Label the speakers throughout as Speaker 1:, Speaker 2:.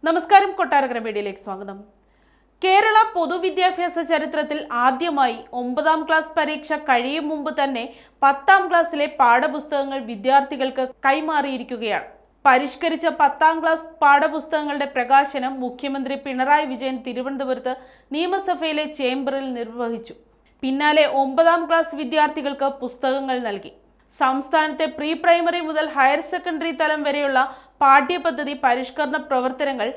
Speaker 1: നമസ്കാരം, കൊട്ടാരക്കര മീഡിയയിലേക്ക് സ്വാഗതം. കേരള പൊതുവിദ്യാഭ്യാസ ചരിത്രത്തിൽ ആദ്യമായി 9ാം ക്ലാസ് പരീക്ഷ കഴിയും മുമ്പ് തന്നെ 10ാം ക്ലാസ്സിലെ പാഠപുസ്തകങ്ങൾ വിദ്യാർത്ഥികൾക്ക് കൈമാറിയിരിക്കുകയാണ്. പരിഷ്കരിച്ച 10ാം ക്ലാസ് പാഠപുസ്തകങ്ങളുടെ പ്രകാശനം മുഖ്യമന്ത്രി പിണറായി വിജയൻ തിരുവനന്തപുരത്ത് നിയമസഭയിലെ ചേംബറിൽ നിർവഹിച്ചു. പിന്നാലെ 9ാം ക്ലാസ് വിദ്യാർത്ഥികൾക്ക് പുസ്തകങ്ങൾ നൽകി. സംസ്ഥാനത്തെ പ്രീ പ്രൈമറി മുതൽ ഹയർ സെക്കൻഡറി തലം വരെയുള്ള പാഠ്യപദ്ധതി പരിഷ്കരണ പ്രവർത്തനങ്ങൾ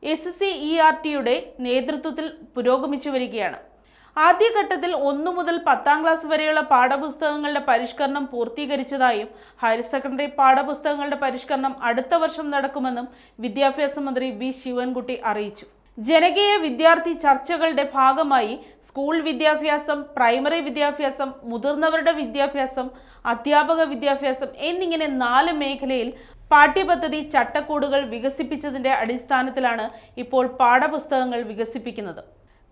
Speaker 1: SCERTയുടെ നേതൃത്വത്തിൽ പുരോഗമിച്ചു വരികയാണ്. ആദ്യഘട്ടത്തിൽ 1 മുതൽ 10ാം ക്ലാസ് വരെയുള്ള പാഠപുസ്തകങ്ങളുടെ പരിഷ്കരണം പൂർത്തീകരിച്ചതായും ഹയർ സെക്കൻഡറി പാഠപുസ്തകങ്ങളുടെ പരിഷ്കരണം അടുത്ത വർഷം നടക്കുമെന്നും വിദ്യാഭ്യാസ മന്ത്രി വി ശിവൻകുട്ടി അറിയിച്ചു. ജനകീയ വിദ്യാർത്ഥി ചർച്ചകളുടെ ഭാഗമായി സ്കൂൾ വിദ്യാഭ്യാസം, പ്രൈമറി വിദ്യാഭ്യാസം, മുതിർന്നവരുടെ വിദ്യാഭ്യാസം, അധ്യാപക വിദ്യാഭ്യാസം എന്നിങ്ങനെ 4 മേഖലയിൽ പാഠ്യപദ്ധതി ചട്ടക്കൂടുകൾ വികസിപ്പിച്ചതിന്റെ അടിസ്ഥാനത്തിലാണ് ഇപ്പോൾ പാഠപുസ്തകങ്ങൾ വികസിപ്പിക്കുന്നത്.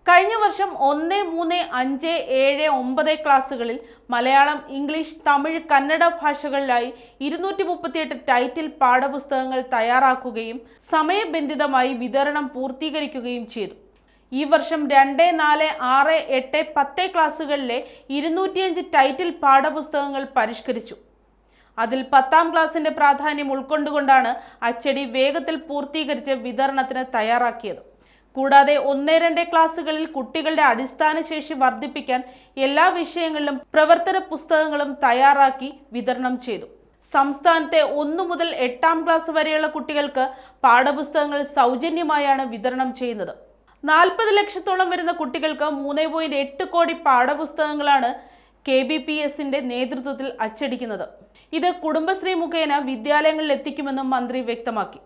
Speaker 1: കഴിഞ്ഞ വർഷം 1, 3, 5, 7, 9 ക്ലാസ്സുകളിൽ മലയാളം, ഇംഗ്ലീഷ്, തമിഴ്, കന്നഡ ഭാഷകളിലായി 238 ടൈറ്റിൽ പാഠപുസ്തകങ്ങൾ തയ്യാറാക്കുകയും സമയബന്ധിതമായി വിതരണം പൂർത്തീകരിക്കുകയും ചെയ്തു. ഈ വർഷം 2, 4, 6, 8, 10 ക്ലാസ്സുകളിലെ 205 ടൈറ്റിൽ പാഠപുസ്തകങ്ങൾ പരിഷ്കരിച്ചു. അതിൽ 10ാം ക്ലാസിന്റെ പ്രാധാന്യം ഉൾക്കൊണ്ടുകൊണ്ടാണ് അച്ചടി വേഗത്തിൽ പൂർത്തീകരിച്ച് വിതരണത്തിന് തയ്യാറാക്കിയത്. കൂടാതെ 1, 2 ക്ലാസ്സുകളിൽ കുട്ടികളുടെ അടിസ്ഥാന ശേഷി വർദ്ധിപ്പിക്കാൻ എല്ലാ വിഷയങ്ങളിലും പ്രവർത്തന പുസ്തകങ്ങളും തയ്യാറാക്കി വിതരണം ചെയ്തു. സംസ്ഥാനത്തെ 1 മുതൽ 8ാം ക്ലാസ് വരെയുള്ള കുട്ടികൾക്ക് പാഠപുസ്തകങ്ങൾ സൗജന്യമായാണ് വിതരണം ചെയ്യുന്നത്. 40 ലക്ഷത്തോളം വരുന്ന കുട്ടികൾക്ക് 3.8 കോടി പാഠപുസ്തകങ്ങളാണ് KBPSന്റെ നേതൃത്വത്തിൽ അച്ചടിക്കുന്നത്. ഇത് കുടുംബശ്രീ മുഖേന വിദ്യാലയങ്ങളിൽ എത്തിക്കുമെന്നും മന്ത്രി വ്യക്തമാക്കി.